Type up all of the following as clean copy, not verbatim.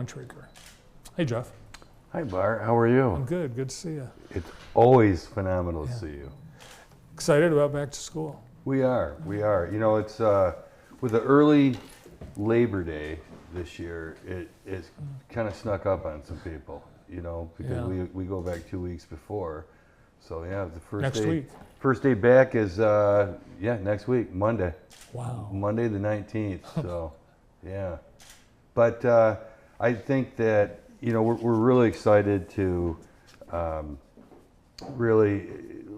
Bontrager. Hey, Geoff. Hi, Bart. How are you? I'm good. Good to see you. It's always phenomenal to see you. Excited about back to school. We are. You know, it's with the early Labor Day this year, it kind of snuck up on some people, you know, because we go back 2 weeks before. So yeah, the first day back is next week, Monday. Wow. Monday the 19th. So yeah, but I think that, you know, we're really excited to really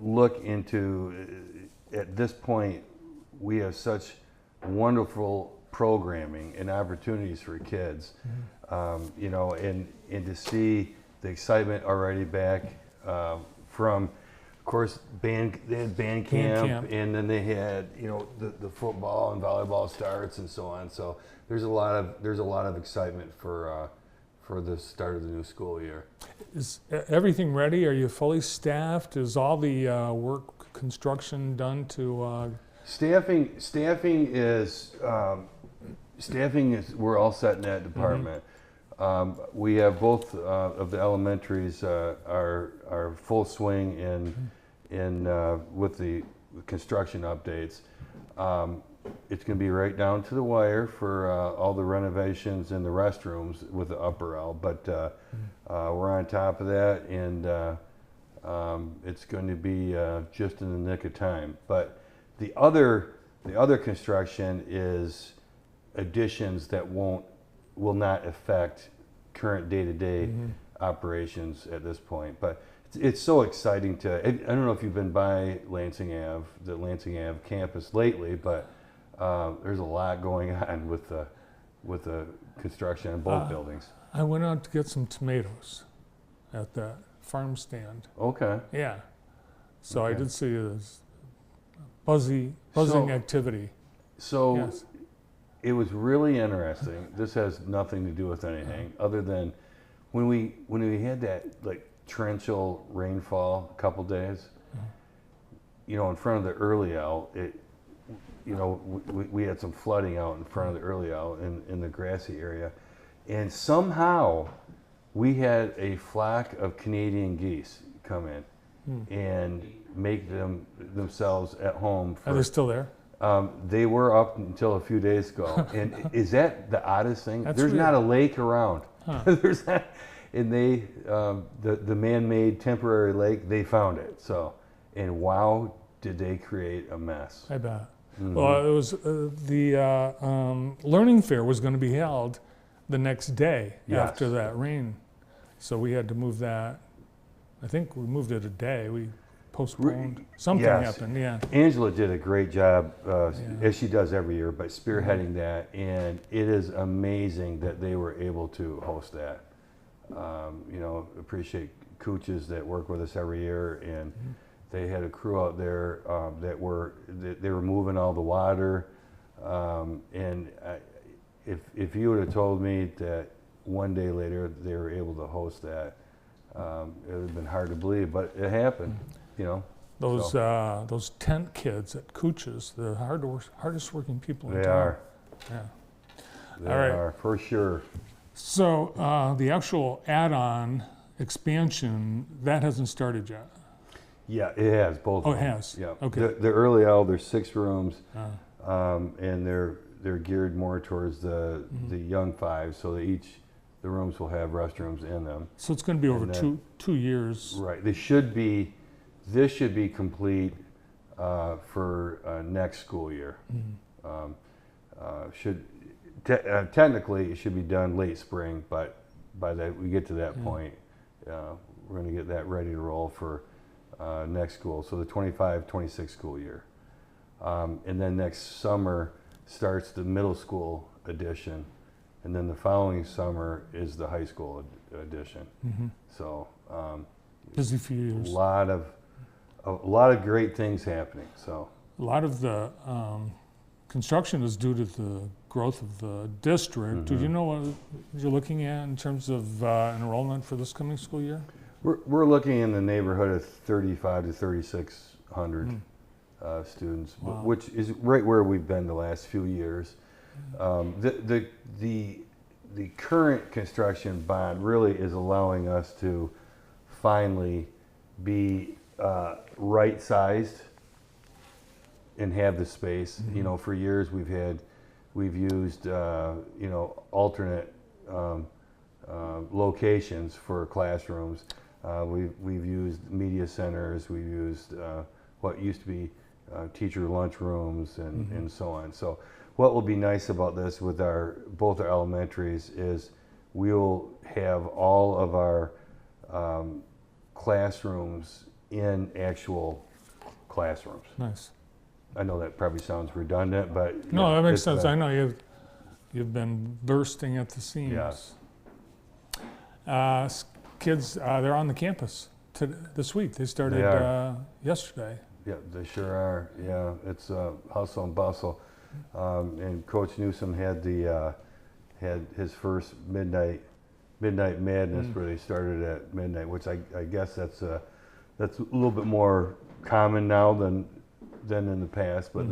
look into, at this point, we have such wonderful programming and opportunities for kids, you know, and to see the excitement already back from, of course, they had band camp, and then they had, you know, the football and volleyball starts and so on. So there's a lot of excitement for the start of the new school year. Is everything ready? Are you fully staffed? Is all the work construction done to? Staffing is we're all set in that department. We have both of the elementaries are full swing in with the construction updates. It's going to be right down to the wire for all the renovations in the restrooms with the upper L, but we're on top of that, and it's going to be just in the nick of time. But the other construction is additions that will not affect current day-to-day operations at this point. But it's so exciting I don't know if you've been by the Lansing Ave campus lately, but there's a lot going on with the construction in both buildings. I went out to get some tomatoes at that farm stand. Okay. Yeah. So okay. I did see this buzzing activity. So yes. It was really interesting. This has nothing to do with anything other than when we had that like torrential rainfall a couple days, you know, in front of the early L, you know, we had some flooding out in front of the early L in the grassy area, and somehow we had a flock of Canadian geese come in and make themselves at home. Are they still there? They were up until a few days ago. And is that the oddest thing? That's There's weird. not a lake around. Huh. There's not, and they the man-made temporary lake, they found it. So, and wow, did they create a mess? I bet. Well, it was the learning fair was going to be held the next day after that rain, so we had to move that. I think we moved it a day. We postponed. Something happened. Yeah. Angela did a great job, as she does every year, by spearheading that, and it is amazing that they were able to host that. You know, appreciate coaches that work with us every year, and they had a crew out there they were moving all the water, and if you would have told me that one day later they were able to host that, it would have been hard to believe, but it happened. You know, those tent kids at Cooch's, the hardest working people in town. They are. Yeah. They are, for sure. So the actual add-on expansion, that hasn't started yet? Yeah, it has, both of them. It has? Yeah. Okay. The early L, there's 6 rooms, and they're geared more towards the young 5, so the rooms will have restrooms in them. So it's going to be over two years. Right. This should be complete for next school year. Technically it should be done late spring, but by the we get to that point, we're going to get that ready to roll for next school. So the 25-26 school year, and then next summer starts the middle school edition, and then the following summer is the high school edition. So busy few years. A lot of great things happening. So a lot of the construction is due to the growth of the district. Do you know what you're looking at in terms of enrollment for this coming school year? We're looking in the neighborhood of 3,500 to 3,600 students, which is right where we've been the last few years. The the current construction bond really is allowing us to finally be right-sized and have the space. You know, for years we've used alternate locations for classrooms. We've used media centers. We've used what used to be teacher lunchrooms and so on. So what will be nice about this with both our elementaries is we'll have all of our classrooms in actual classrooms. Nice. I know that probably sounds redundant, but no, that makes sense. I know you've been bursting at the seams. Yes. Kids, they're on the campus this week. They started yesterday. Yeah, they sure are. Yeah, it's hustle and bustle. And Coach Newsom had his first midnight madness where they started at midnight, which I guess that's a little bit more common now than in the past. But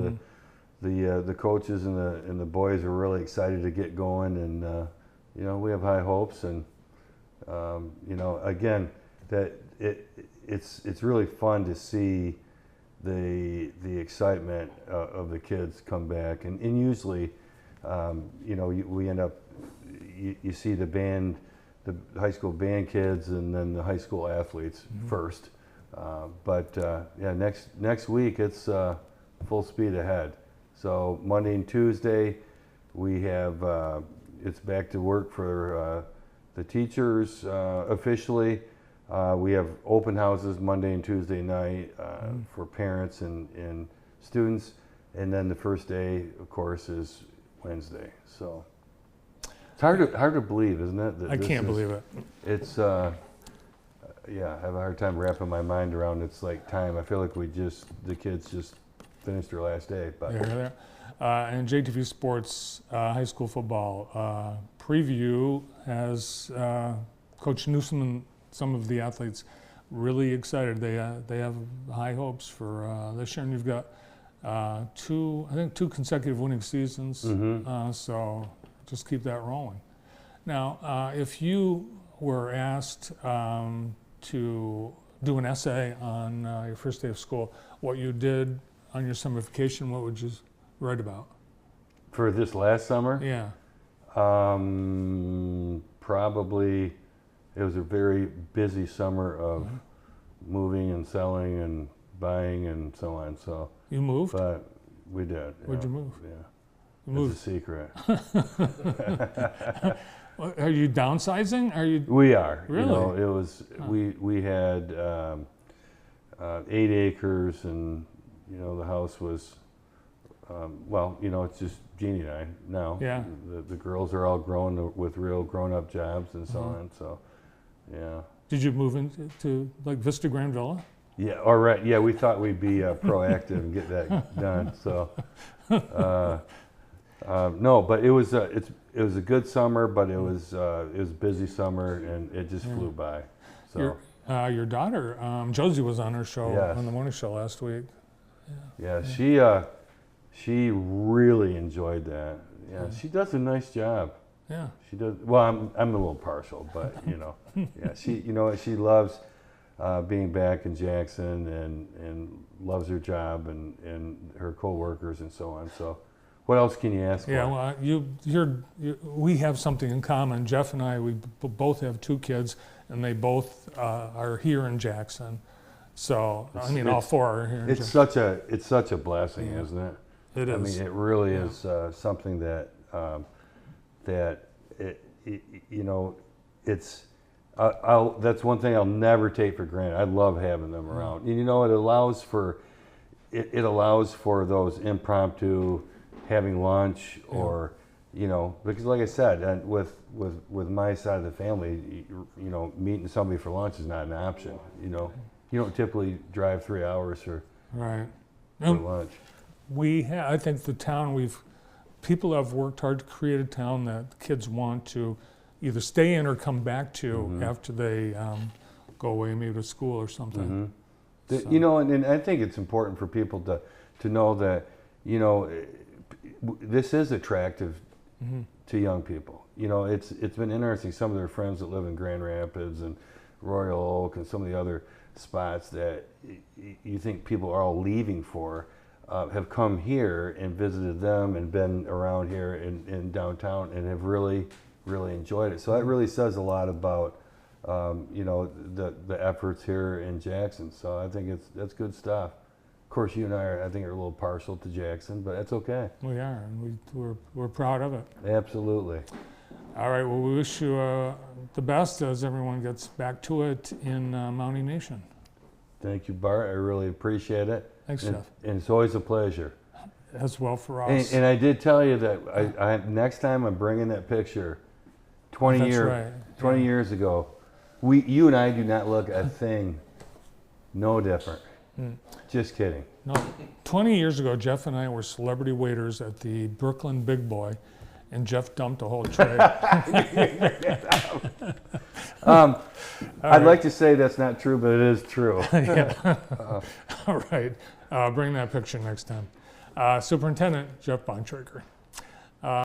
the coaches and the boys are really excited to get going, and we have high hopes, and again, that it's really fun to see the excitement of the kids come back, and usually we end up you see the high school band kids and then the high school athletes first, but next week it's full speed ahead. So Monday and Tuesday we have it's back to work for the teachers officially. We have open houses Monday and Tuesday night for parents and students, and then the first day, of course, is Wednesday. So it's hard to believe, isn't it? I can't believe it. It's I have a hard time wrapping my mind around. It's like time. I feel like the kids just finished their last day. But there. And JTV Sports high school football preview has Coach Newsom and some of the athletes really excited. They have high hopes for this year, and you've got two consecutive winning seasons. So just keep that rolling. Now, if you were asked to do an essay on your first day of school, what you did on your summer vacation, what would you write about? For this last summer? Yeah. Probably it was a very busy summer of moving and selling and buying and so on. So you moved? But we did. Where'd you move? Yeah. It's a secret. Are you downsizing? We are. Really? It was we had 8 acres, and the house was it's just Jeannie and I now. Yeah. The girls are all grown with real grown-up jobs and so on. So, yeah. Did you move into like Vista Grand Villa? Yeah. All right. Yeah, we thought we'd be proactive and get that done. So, no, but it was a good summer, but it was a busy summer, and it just flew by. So. Your daughter Josie was on our show on the morning show last week. Yeah. She really enjoyed that. Yeah, she does a nice job. Yeah, she does. Well, I'm a little partial, but she loves being back in Jackson and loves her job and her coworkers and so on. So, what else can you ask for? Well, we have something in common. Geoff and I, we both have 2 kids, and they both are here in Jackson. So all 4 are here. It's such a blessing, isn't it? It is. I mean, it really is something that it's. That's one thing I'll never take for granted. I love having them around. And, it allows for those impromptu having lunch or because like I said, and with my side of the family, meeting somebody for lunch is not an option. You don't typically drive 3 hours for lunch. I think the town people have worked hard to create a town that kids want to either stay in or come back to after they go away, maybe to school or something. And I think it's important for people to know that this is attractive to young people. You know, it's been interesting. Some of their friends that live in Grand Rapids and Royal Oak and some of the other spots that you think people are all leaving for have come here and visited them and been around here in downtown and have really enjoyed it. So that really says a lot about you know, the efforts here in Jackson. So I think that's good stuff. Of course, you and I are, I think, are a little partial to Jackson, but that's okay. We are, and we're proud of it. Absolutely. All right, well, we wish you the best as everyone gets back to it in Mountie Nation. Thank you, Bart. I really appreciate it. Thanks, Geoff. And it's always a pleasure. As well for us. And I did tell you that I next time I'm bringing that picture 20 years ago. You and I do not look a thing no different. Just kidding. No, 20 years ago, Geoff and I were celebrity waiters at the Brooklyn Big Boy, and Geoff dumped a whole tray. I'd like to say that's not true, but it is true. All right. Bring that picture next time. Superintendent Geoff Bontrager.